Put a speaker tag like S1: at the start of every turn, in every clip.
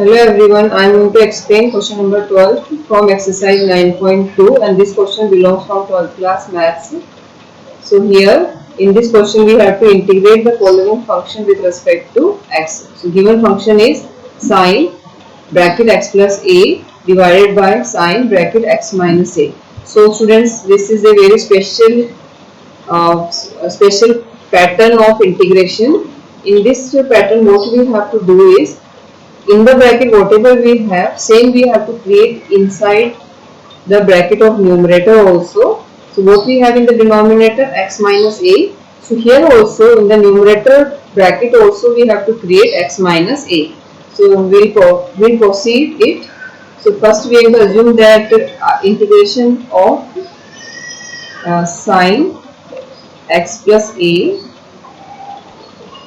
S1: Hello everyone, I am going to explain question number 12 from exercise 9.2 and this question belongs from 12th class maths. So here in this question we have to integrate the following function with respect to x. So given function is sine bracket x plus a divided by sine bracket x minus a. So students, this is a very special pattern of integration. In this pattern what we have to do is, in the bracket whatever we have, same we have to create inside the bracket of numerator also. So what we have in the denominator, x minus a. So here also in the numerator bracket also we have to create x minus a. So we'll proceed it. So first we have to assume that integration of sine x plus a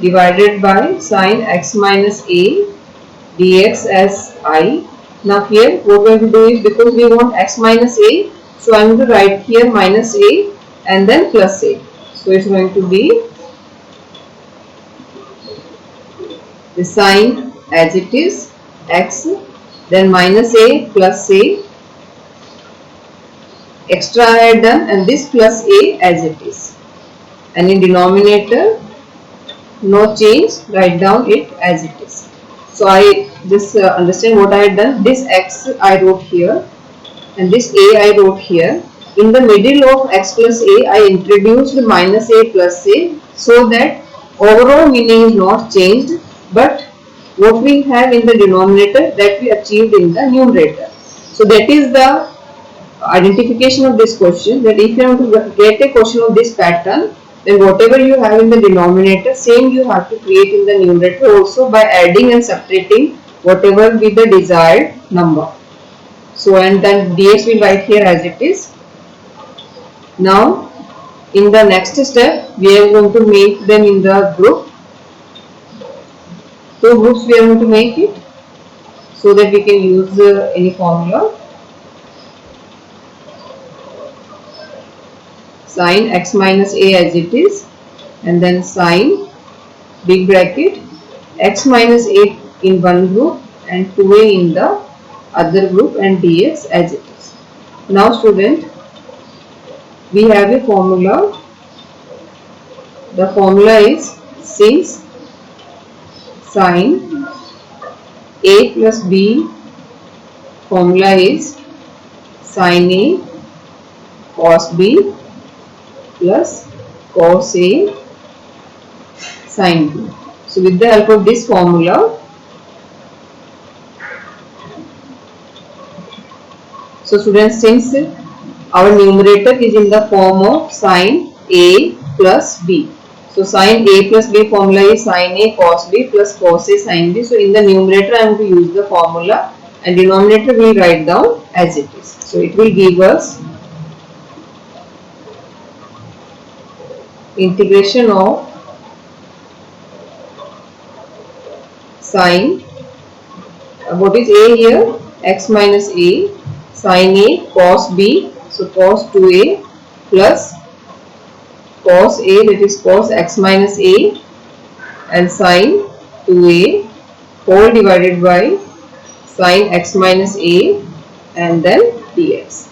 S1: divided by sine x minus a dx as I. Now here what we are going to do is, because we want x minus a, so I am going to write here minus a and then plus a. So it's going to be the sign as it is, x, then minus a plus a, extra I had done, and this plus a as it is, and in denominator no change, write down it as it is. So I just understand what I had done. This x I wrote here and this a I wrote here. In the middle of x plus a I introduced minus a plus a, so that overall meaning is not changed, but what we have in the denominator that we achieved in the numerator. So that is the identification of this question, that if you want to get a question of this pattern, then whatever you have in the denominator, same you have to create in the numerator also by adding and subtracting whatever be the desired number. So and then dx will write here as it is. Now in the next step we are going to make them in the group. Two groups we are going to make it, so that we can use any formula. Sine x minus a as it is, and then sine big bracket x minus a in one group and 2a in the other group, and dx as it is. Now student, we have a formula. The formula is, since sine a plus b formula is sine a cos b plus cos a sin b. So with the help of this formula, so students, since our numerator is in the form of sine a plus b, so sine a plus b formula is sine a cos b plus cos a sin b. So in the numerator I am going to use the formula, and denominator we will write down as it is. So it will give us integration of sine, what is a here, x minus a, sine a cos b, so cos 2a plus cos a, that is cos x minus a, and sine 2a whole divided by sine x minus a, and then dx.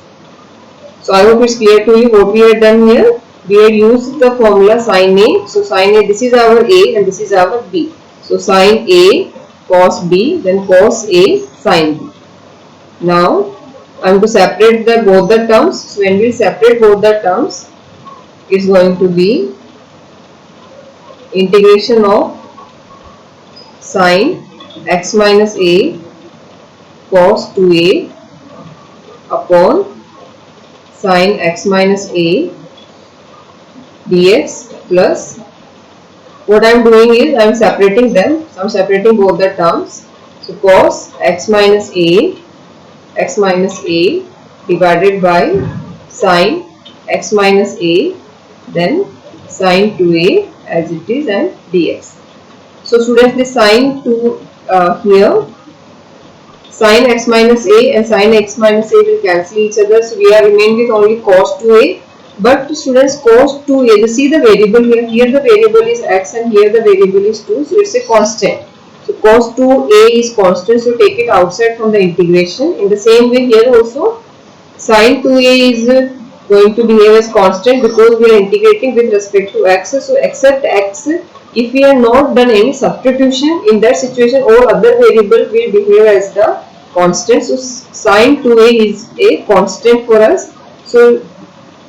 S1: So I hope it's clear to you what we have done here. We had used the formula sine a. So sine a, this is our a and this is our b. So sine a cos b, then cos a sin b. Now I am to separate both the terms. So when we separate both the terms, is going to be integration of sine x minus a cos 2a upon sine x minus a dx plus, what I am doing is I am separating them. So I am separating both the terms. So cos x minus a divided by sine x minus a, then sine 2a as it is, and dx. So students, this sine here, sine x minus a and sine x minus a will cancel each other. So we are remain with only cos 2a. But students, cos 2a, you see the variable here, the variable is x and here the variable is 2, so it's a constant. So cos 2a is constant, so take it outside from the integration. In the same way here also sin 2a is going to behave as constant because we are integrating with respect to x. So except x, if we have not done any substitution, in that situation all other variables will behave as the constant. So sin 2a is a constant for us. So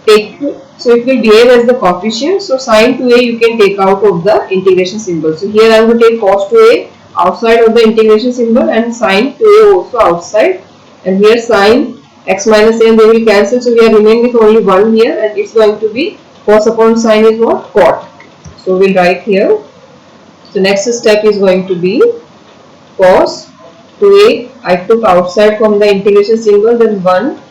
S1: it will behave as the coefficient. So sin 2a you can take out of the integration symbol. So here I am going to take cos 2a outside of the integration symbol and sin 2a also outside, and here sin x minus a, and they will cancel. So we are remaining with only 1 here, and it's going to be cos upon sin is what? Cot. So we'll write here. So next step is going to be cos 2a I took outside from the integration symbol, then 1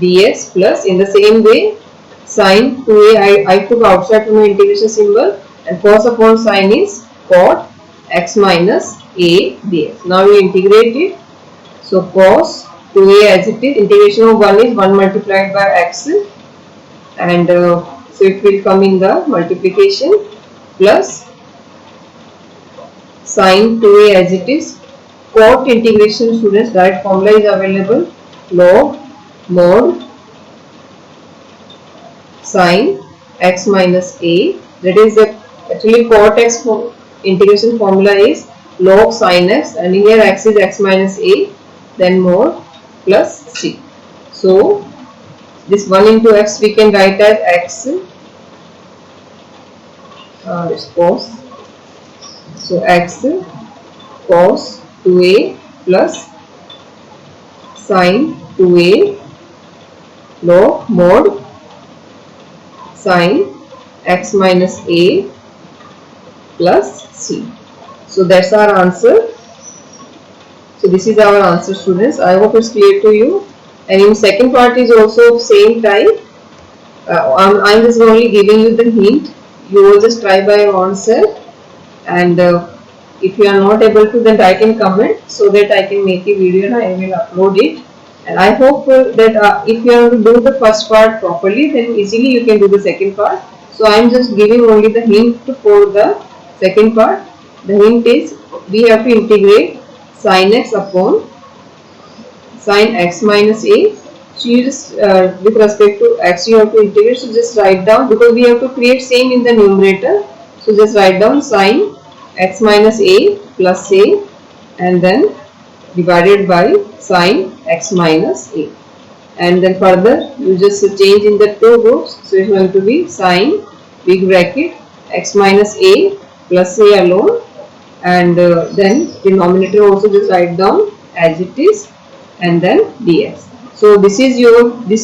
S1: dx plus, in the same way sin 2a I took outside from the integration symbol, and cos upon sin is cot x minus a dx. Now we integrate it. So cos 2a as it is, integration of 1 is 1 multiplied by x, and so it will come in the multiplication, plus sin 2a as it is. Cot integration, students, direct formula is available, log mod sin x minus a, that is the actually cot x integration formula is log sin x, and here x is x minus a, then mod plus c. So this 1 into x we can write as x cos, so x cos 2a plus sin 2a log mod sin x minus a plus c. So that's our answer. So this is our answer, students. I hope it's clear to you. And in second part is also same type. I'm just only giving you the hint. You will just try by your own self, and if you are not able to, then write in comment so that I can make a video and I will upload it. And I hope that if you have to do the first part properly, then easily you can do the second part. So I am just giving only the hint for the second part. The hint is we have to integrate sin x upon sin x minus a. So you just with respect to x you have to integrate. So just write down, because we have to create same in the numerator. So just write down sin x minus a plus a, and then divided by sin x minus a, and then further you just change in the two groups. So it's going to be sin big bracket x minus a plus a alone, and then denominator also just write down as it is, and then dx. So this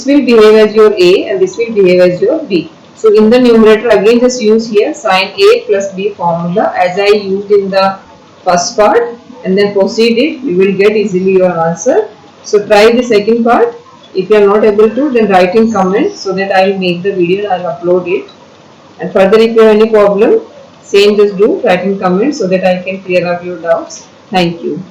S1: will behave as your a, and this will behave as your b. So in the numerator again just use here sin a plus b formula as I used in the first part, and then proceed it. You will get easily your answer. So try the second part. If you are not able to, then write in comments so that I will make the video and I will upload it. And further, if you have any problem, same just do, write in comments so that I can clear up your doubts. Thank you.